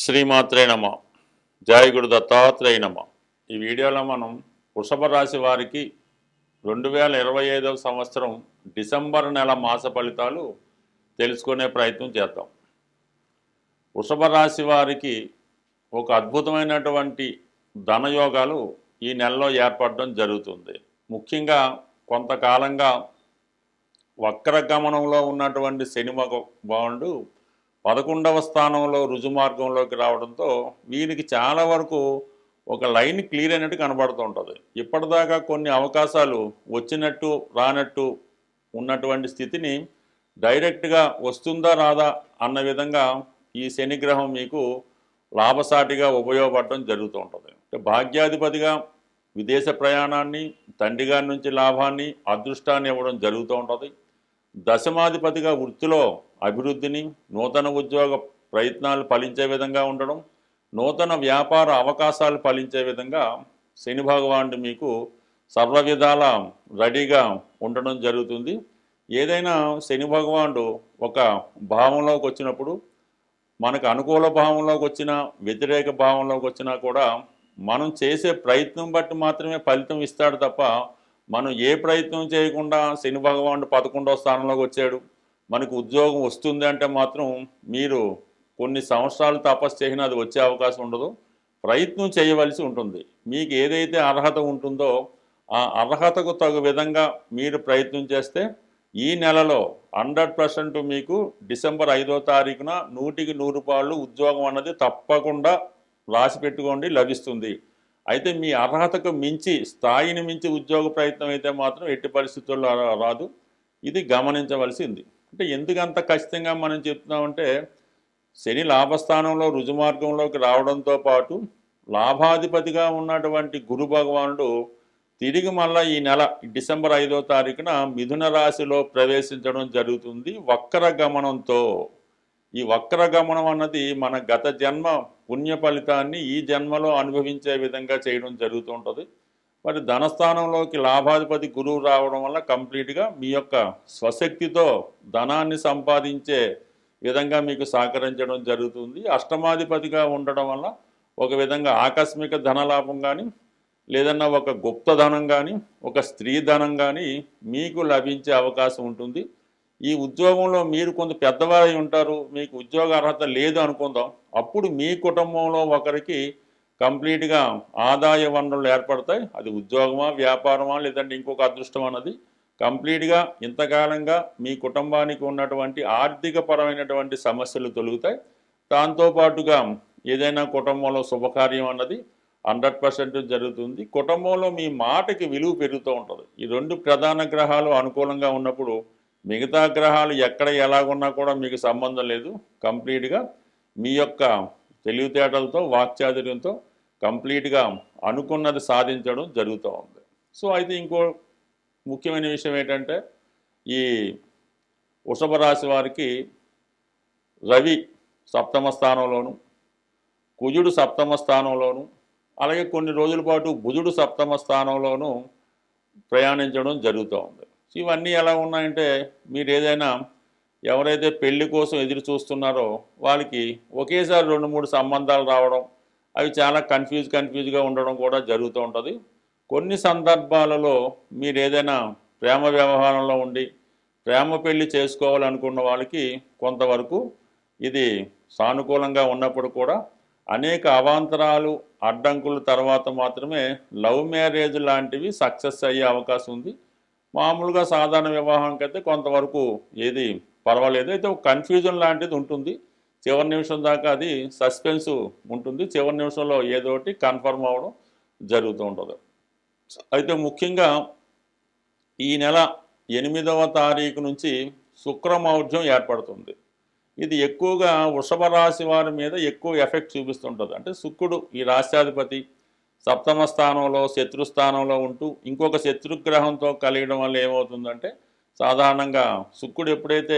శ్రీమాత్రే నమ. జయ గురు దత్తాత్రేయ నమ. ఈ వీడియోలో మనం వృషభ రాశి వారికి 2025వ సంవత్సరం డిసెంబర్ నెల మాస ఫలితాలు తెలుసుకునే ప్రయత్నం చేద్దాం. వృషభ రాశి వారికి ఒక అద్భుతమైనటువంటి ధనయోగాలు ఈ నెలలో ఏర్పడడం జరుగుతుంది. ముఖ్యంగా కొంతకాలంగా వక్రగమనంలో ఉన్నటువంటి శని భగవానుడు 11వ స్థానంలో రుజుమార్గంలోకి రావడంతో వీరికి చాలా వరకు ఒక లైన్ క్లియర్ అయినట్టు కనబడుతూ ఉంటుంది. ఇప్పటిదాకా కొన్ని అవకాశాలు వచ్చినట్టు రానట్టు ఉన్నటువంటి స్థితిని డైరెక్ట్గా వస్తుందా రాదా అన్న విధంగా ఈ శనిగ్రహం మీకు లాభసాటిగా ఉపయోగపడడం జరుగుతూ ఉంటుంది. అంటే భాగ్యాధిపతిగా విదేశ ప్రయాణాన్ని, తండ్రి గారి నుంచి లాభాన్ని, అదృష్టాన్ని ఇవ్వడం జరుగుతూ ఉంటుంది. దశమాధిపతిగా వృత్తిలో అభివృద్ధిని, నూతన ఉద్యోగ ప్రయత్నాలు ఫలించే విధంగా ఉండడం, నూతన వ్యాపార అవకాశాలు ఫలించే విధంగా శని భగవానుడు మీకు సర్వ విధాల రెడీగా ఉండడం జరుగుతుంది. ఏదైనా శని భగవానుడు ఒక భావంలోకి వచ్చినప్పుడు మనకు అనుకూల భావంలోకి వచ్చినా వ్యతిరేక భావంలోకి వచ్చినా కూడా మనం చేసే ప్రయత్నం బట్టి మాత్రమే ఫలితం ఇస్తాడు తప్ప మనం ఏ ప్రయత్నం చేయకుండా శని భగవానుడు 11వ స్థానంలోకి వచ్చాడు, మనకు ఉద్యోగం వస్తుంది అంటే మాత్రం మీరు కొన్ని సంవత్సరాలు తపస్సు చేసినా అది వచ్చే అవకాశం ఉండదు. ప్రయత్నం చేయవలసి ఉంటుంది. మీకు ఏదైతే అర్హత ఉంటుందో ఆ అర్హతకు తగు విధంగా మీరు ప్రయత్నం చేస్తే ఈ నెలలో 100% మీకు డిసెంబర్ 5వ తారీఖున 100కి 100 ఉద్యోగం అన్నది తప్పకుండా రాసి పెట్టుకోండి, లభిస్తుంది. అయితే మీ అర్హతకు మించి, స్థాయిని మించి ఉద్యోగ ప్రయత్నం అయితే మాత్రం ఎట్టి పరిస్థితుల్లో రాదు. ఇది గమనించవలసింది. అంటే ఎందుకంత ఖచ్చితంగా మనం చెప్తున్నామంటే శని లాభస్థానంలో రుజుమార్గంలోకి రావడంతో పాటు లాభాధిపతిగా ఉన్నటువంటి గురు భగవానుడు తిరిగి మళ్ళీ ఈ నెల డిసెంబర్ 5వ తారీఖున మిథున రాశిలో ప్రవేశించడం జరుగుతుంది వక్రగమనంతో. ఈ వక్రగమనం అన్నది మన గత జన్మ పుణ్య ఫలితాన్ని ఈ జన్మలో అనుభవించే విధంగా చేయడం జరుగుతూ ఉంటుంది. మరి ధనస్థానంలోకి లాభాధిపతి గురువు రావడం వల్ల కంప్లీట్గా మీ యొక్క స్వశక్తితో ధనాన్ని సంపాదించే విధంగా మీకు సహకరించడం జరుగుతుంది. అష్టమాధిపతిగా ఉండడం వల్ల ఒక విధంగా ఆకస్మిక ధనలాభం కానీ, లేదన్నా ఒక గుప్తధనం కానీ, ఒక స్త్రీ ధనం కానీ మీకు లభించే అవకాశం ఉంటుంది. ఈ ఉద్యోగంలో మీరు కొంత పెద్దవారై ఉంటారు, మీకు ఉద్యోగ అర్హత లేదు అనుకుందాం. అప్పుడు మీ కుటుంబంలో ఒకరికి కంప్లీట్గా ఆదాయ వనరులు ఏర్పడతాయి. అది ఉద్యోగమా, వ్యాపారమా, లేదంటే ఇంకొక అదృష్టం అన్నది కంప్లీట్గా ఇంతకాలంగా మీ కుటుంబానికి ఉన్నటువంటి ఆర్థికపరమైనటువంటి సమస్యలు తొలుగుతాయి. దాంతోపాటుగా ఏదైనా కుటుంబంలో శుభకార్యం అన్నది 100% జరుగుతుంది. కుటుంబంలో మీ మాటకి విలువ పెరుగుతూ ఉంటుంది. ఈ రెండు ప్రధాన గ్రహాలు అనుకూలంగా ఉన్నప్పుడు మిగతా గ్రహాలు ఎక్కడ ఎలాగున్నా కూడా మీకు సంబంధం లేదు. కంప్లీట్గా మీ యొక్క తెలివితేటలతో, వాక్చాతుర్యంతో కంప్లీట్గా అనుకున్నది సాధించడం జరుగుతూ ఉంది. సో అయితే ఇంకో ముఖ్యమైన విషయం ఏంటంటే ఈ వృషభ రాశి వారికి రవి 7వ స్థానంలోను, కుజుడు 7వ స్థానంలోను, అలాగే కొన్ని రోజుల పాటు బుధుడు 7వ స్థానంలోనూ ప్రయాణించడం జరుగుతూ ఉంది. ఇవన్నీ ఎలా ఉన్నాయంటే మీరు ఏదైనా ఎవరైతే పెళ్లి కోసం ఎదురు చూస్తున్నారో వాళ్ళకి ఒకేసారి 2-3 సంబంధాలు రావడం, అవి చాలా కన్ఫ్యూజ్గా ఉండడం కూడా జరుగుతూ ఉంటుంది. కొన్ని సందర్భాలలో మీరు ఏదైనా ప్రేమ వ్యవహారంలో ఉండి ప్రేమ పెళ్లి చేసుకోవాలనుకున్న వాళ్ళకి కొంతవరకు ఇది సానుకూలంగా ఉన్నప్పుడు కూడా అనేక అవాంతరాలు, అడ్డంకుల తర్వాత మాత్రమే లవ్ మ్యారేజ్ లాంటివి సక్సెస్ అయ్యే అవకాశం ఉంది. మామూలుగా సాధారణ వివాహానికి అయితే కొంతవరకు ఏది పర్వాలేదు. అయితే ఒక కన్ఫ్యూజన్ లాంటిది ఉంటుంది. చివరి నిమిషం దాకా అది సస్పెన్స్ ఉంటుంది. చివరి నిమిషంలో ఏదో ఒకటి కన్ఫర్మ్ అవ్వడం జరుగుతూ ఉంటుంది. అయితే ముఖ్యంగా ఈ నెల 8వ తారీఖు నుంచి శుక్రమౌఢ్యం ఏర్పడుతుంది. ఇది ఎక్కువగా వృషభ రాశి వారి మీద ఎక్కువ ఎఫెక్ట్ చూపిస్తుంటుంది. అంటే శుక్రుడు ఈ రాశ్యాధిపతి 7వ స్థానంలో శత్రుస్థానంలో ఉంటూ ఇంకొక శత్రుగ్రహంతో కలిగడం వల్ల ఏమవుతుందంటే సాధారణంగా శుక్రుడు ఎప్పుడైతే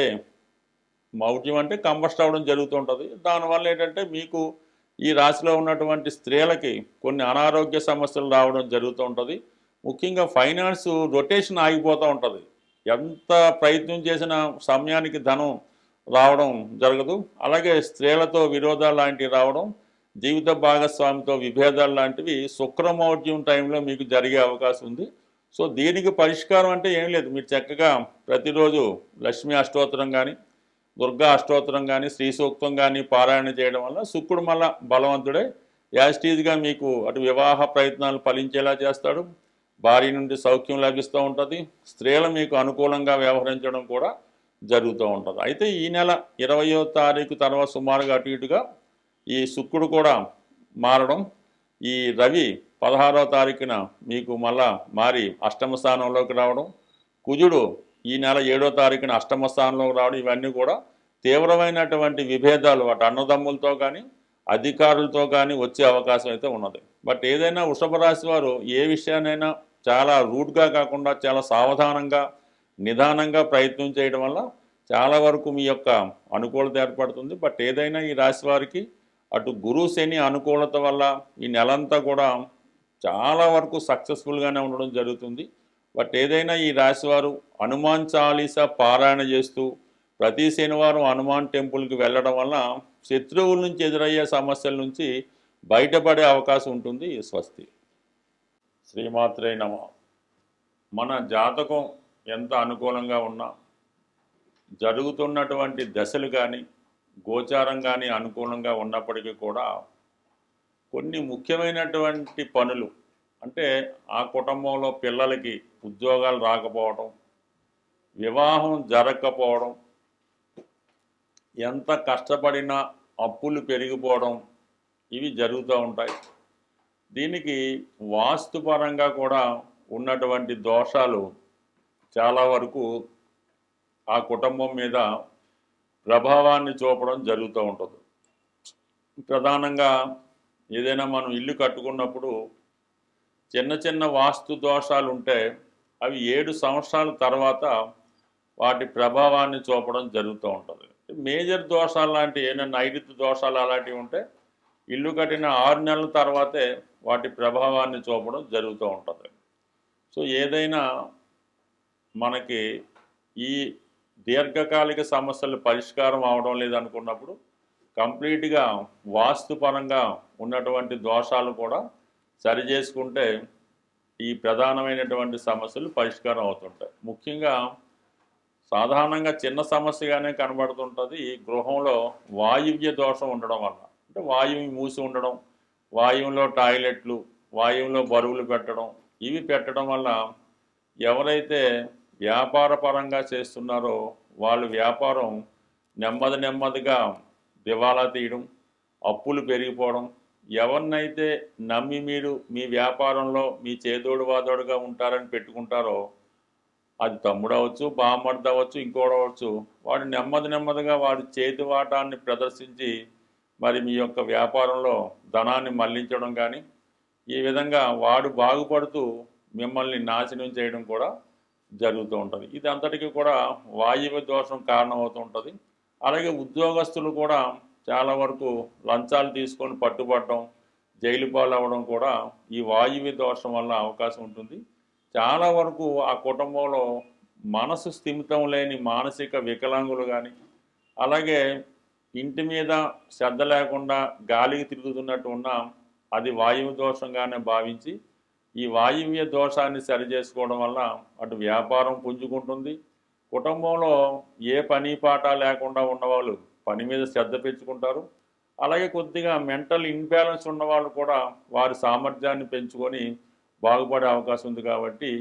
మౌఢ్యం అంటే కంబస్ట్ అవ్వడం జరుగుతుంటుంది. దానివల్ల ఏంటంటే మీకు ఈ రాశిలో ఉన్నటువంటి స్త్రీలకి కొన్ని అనారోగ్య సమస్యలు రావడం జరుగుతూ ఉంటుంది. ముఖ్యంగా ఫైనాన్స్ రొటేషన్ ఆగిపోతూ ఉంటుంది. ఎంత ప్రయత్నం చేసిన సమయానికి ధనం రావడం జరగదు. అలాగే స్త్రీలతో విరోధాలు లాంటివి రావడం, జీవిత భాగస్వామితో విభేదాలు లాంటివి శుక్రమౌఢ్యం టైంలో మీకు జరిగే అవకాశం ఉంది. సో దీనికి పరిష్కారం అంటే ఏం లేదు, మీరు చక్కగా ప్రతిరోజు లక్ష్మీ అష్టోత్తరం కానీ, దుర్గా అష్టోత్తరం కానీ, శ్రీ సూక్తం కానీ పారాయణ చేయడం వల్ల శుక్రుడు మళ్ళా బలవంతుడే యాస్టీజ్గా మీకు అటు వివాహ ప్రయత్నాలు ఫలించేలా చేస్తాడు, భార్య నుండి సౌఖ్యం లభిస్తూ ఉంటుంది, స్త్రీలు మీకు అనుకూలంగా వ్యవహరించడం కూడా జరుగుతూ ఉంటుంది. అయితే ఈ నెల 20వ తారీఖు తర్వాత సుమారుగా అటు ఇటుగా ఈ శుక్రుడు కూడా మారడం, ఈ రవి 16వ తారీఖున మీకు మళ్ళా మారి అష్టమ స్థానంలోకి రావడం, కుజుడు ఈ నెల 7వ తారీఖున అష్టమ స్థానంలోకి రావడం, ఇవన్నీ కూడా తీవ్రమైనటువంటి విభేదాలు అటు అన్నదమ్ములతో కానీ అధికారులతో కానీ వచ్చే అవకాశం అయితే ఉన్నది. బట్ ఏదైనా వృషభ రాశి వారు ఏ విషయాన్నైనా చాలా రూడ్గా కాకుండా చాలా సావధానంగా నిదానంగా ప్రయత్నం చేయడం వల్ల చాలా వరకు మీ యొక్క అనుకూలత ఏర్పడుతుంది. బట్ ఏదైనా ఈ రాశి వారికి అటు గురు శని అనుకూలత వల్ల ఈ నెలంతా కూడా చాలా వరకు సక్సెస్ఫుల్గానే ఉండడం జరుగుతుంది. బట్ ఏదైనా ఈ రాశివారు హనుమాన్ చాలీసా పారాయణ చేస్తూ ప్రతి శనివారం హనుమాన్ టెంపుల్కి వెళ్ళడం వల్ల శత్రువుల నుంచి ఎదురయ్యే సమస్యల నుంచి బయటపడే అవకాశం ఉంటుంది. స్వస్తి. శ్రీమాత్రే నమః. మన జాతకం ఎంత అనుకూలంగా ఉన్నా, జరుగుతున్నటువంటి దశలు కానీ గోచారం కానీ అనుకూలంగా ఉన్నప్పటికీ కూడా కొన్ని ముఖ్యమైనటువంటి పనులు, అంటే ఆ కుటుంబంలో పిల్లలకి ఉద్యోగాలు రాకపోవడం, వివాహం జరగకపోవడం, ఎంత కష్టపడినా అప్పులు పెరిగిపోవడం, ఇవి జరుగుతూ ఉంటాయి. దీనికి వాస్తుపరంగా కూడా ఉన్నటువంటి దోషాలు చాలా వరకు ఆ కుటుంబం మీద ప్రభావాన్ని చూపడం జరుగుతూ ఉంటుంది. ప్రధానంగా ఏదైనా మనం ఇల్లు కట్టుకున్నప్పుడు చిన్న చిన్న వాస్తు దోషాలు ఉంటే అవి 7 సంవత్సరాల తర్వాత వాటి ప్రభావాన్ని చూపడం జరుగుతూ ఉంటుంది. మేజర్ దోషాలు లాంటి ఏమైనా నైరుతి దోషాలు అలాంటివి ఉంటే ఇల్లు కట్టిన 6 నెలల తర్వాతే వాటి ప్రభావాన్ని చూపడం జరుగుతూ ఉంటుంది. సో ఏదైనా మనకి ఈ దీర్ఘకాలిక సమస్యలు పరిష్కారం అవడం లేదనుకున్నప్పుడు కంప్లీట్గా వాస్తుపరంగా ఉన్నటువంటి దోషాలు కూడా సరి చేసుకుంటే ఈ ప్రధానమైనటువంటి సమస్యలు పరిష్కారం అవుతుంటాయి. ముఖ్యంగా సాధారణంగా చిన్న సమస్యగానే కనబడుతుంటుంది. ఈ గృహంలో వాయువ్య దోషం ఉండడం వల్ల, అంటే వాయువు మూసి ఉండడం, వాయువులో టాయిలెట్లు, వాయువులో బరువులు పెట్టడం, ఇవి పెట్టడం వల్ల ఎవరైతే వ్యాపార పరంగా చేస్తున్నారో వాళ్ళు వ్యాపారం నెమ్మదిగా దివాలా తీయడం, అప్పులు పెరిగిపోవడం, ఎవరినైతే నమ్మి మీరు మీ వ్యాపారంలో మీ చేదోడు వాదోడుగా ఉంటారని పెట్టుకుంటారో, అది తమ్ముడు అవ్వచ్చు, బామ్మర్ది అవ్వచ్చు, ఇంకోటి అవ్వచ్చు, వాడు నెమ్మదిగా వాడి చేతి వాటాన్ని ప్రదర్శించి మరి మీ యొక్క వ్యాపారంలో ధనాన్ని మళ్లించడం కానీ, ఈ విధంగా వాడు బాగుపడుతూ మిమ్మల్ని నాశనం చేయడం కూడా జరుగుతూ ఉంటుంది. ఇది అంతటికీ కూడా వాయువ్య దోషం కారణమవుతూ ఉంటుంది. అలాగే ఉద్యోగస్తులు కూడా చాలా వరకు లంచాలు తీసుకొని పట్టుబడడం, జైలు పాలవ్వడం కూడా ఈ వాయువ్య దోషం వల్ల అవకాశం ఉంటుంది. చాలా వరకు ఆ కుటుంబంలో మనసు స్థిమితం లేని మానసిక వికలాంగులు కానీ, అలాగే ఇంటి మీద శ్రద్ధ లేకుండా గాలికి తిరుగుతున్నట్టు ఉన్నా అది వాయువు దోషంగానే భావించి ఈ వాయువ్య దోషాన్ని సరిచేసుకోవడం వల్ల అటు వ్యాపారం పుంజుకుంటుంది, కుటుంబంలో ఏ పని పాట లేకుండా ఉన్నవాళ్ళు పని మీద శ్రద్ధ పెంచుకుంటారు. అలాగే కొద్దిగా మెంటల్ ఇన్బ్యాలెన్స్ ఉన్నవాళ్ళు కూడా వారి సామర్థ్యాన్ని పెంచుకొని బాగుపడే అవకాశం ఉంది. కాబట్టి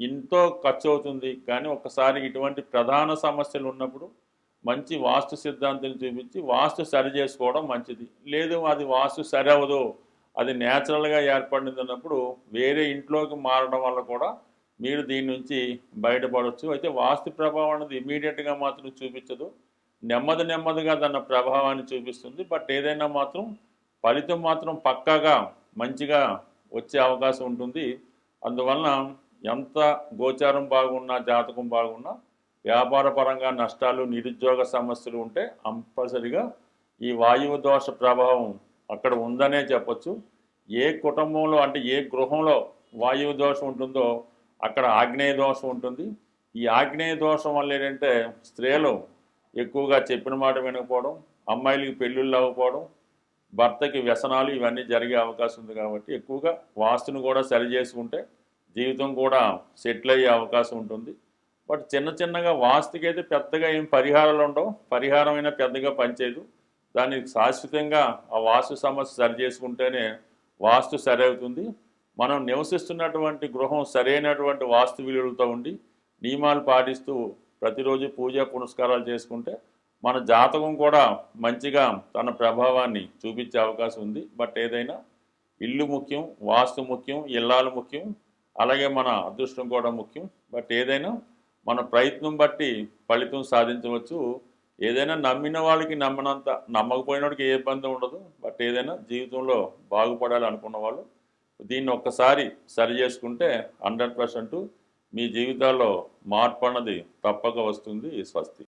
ఎంతో ఖర్చు అవుతుంది, కానీ ఒకసారి ఇటువంటి ప్రధాన సమస్యలు ఉన్నప్పుడు మంచి వాస్తు సిద్ధాంతం చూపించి వాస్తు సరి చేసుకోవడం మంచిది. లేదు అది వాస్తు సరి అవ్వదు, అది న్యాచురల్గా ఏర్పడింది అన్నప్పుడు వేరే ఇంట్లోకి మారడం వల్ల కూడా మీరు దీని నుంచి బయటపడవచ్చు. అయితే వాస్తు ప్రభావం అనేది ఇమీడియట్గా మాత్రం చూపించదు, నెమ్మదిగా దాని ప్రభావాన్ని చూపిస్తుంది. బట్ ఏదైనా మాత్రం ఫలితం మాత్రం పక్కాగా మంచిగా వచ్చే అవకాశం ఉంటుంది. అందువలన ఎంత గోచారం బాగున్నా, జాతకం బాగున్నా, వ్యాపార పరంగా నష్టాలు, నిరుద్యోగ సమస్యలు ఉంటే కంపల్సరిగా ఈ వాయువు దోష ప్రభావం అక్కడ ఉందనే చెప్పచ్చు. ఏ కుటుంబంలో, అంటే ఏ గృహంలో వాయువు దోషం ఉంటుందో అక్కడ ఆగ్నేయ దోషం ఉంటుంది. ఈ ఆగ్నేయ దోషం వల్ల ఏంటంటే స్త్రీలు ఎక్కువగా చెప్పిన మాట వినకపోవడం, అమ్మాయిలకి పెళ్ళిళ్ళు అవ్వకపోవడం, భర్తకి వ్యసనాలు ఇవన్నీ జరిగే అవకాశం ఉంది. కాబట్టి ఎక్కువగా వాస్తుని కూడా సరి చేసుకుంటే జీవితం కూడా సెటిల్ అయ్యే అవకాశం ఉంటుంది. బట్ చిన్న చిన్నగా వాస్తుకి అయితే పెద్దగా ఏం పరిహారాలు ఉండవు. పరిహారం అయినా పెద్దగా పనిచేయదు. దానికి శాశ్వతంగా ఆ వాస్తు సమస్య సరి చేసుకుంటేనే వాస్తు సరి అవుతుంది. మనం నివసిస్తున్నటువంటి గృహం సరైనటువంటి వాస్తు విలువలతో ఉండి నియమాలు పాటిస్తూ ప్రతిరోజు పూజ పునస్కారాలు చేసుకుంటే మన జాతకం కూడా మంచిగా తన ప్రభావాన్ని చూపించే అవకాశం ఉంది. బట్ ఏదైనా ఇల్లు ముఖ్యం, వాస్తు ముఖ్యం, ఇల్లాలు ముఖ్యం, అలాగే మన అదృష్టం కూడా ముఖ్యం. బట్ ఏదైనా మన ప్రయత్నం బట్టి ఫలితం సాధించవచ్చు. ఏదైనా నమ్మిన వాళ్ళకి నమ్మనంత, నమ్మకపోయిన వాడికి ఏ ఇబ్బంది ఉండదు. బట్ ఏదైనా జీవితంలో బాగుపడాలి అనుకున్న వాళ్ళు దీన్ని ఒక్కసారి సరి చేసుకుంటే 100% మీ జీవితాల్లో మార్పు అన్నది తప్పక వస్తుంది. స్వస్తి.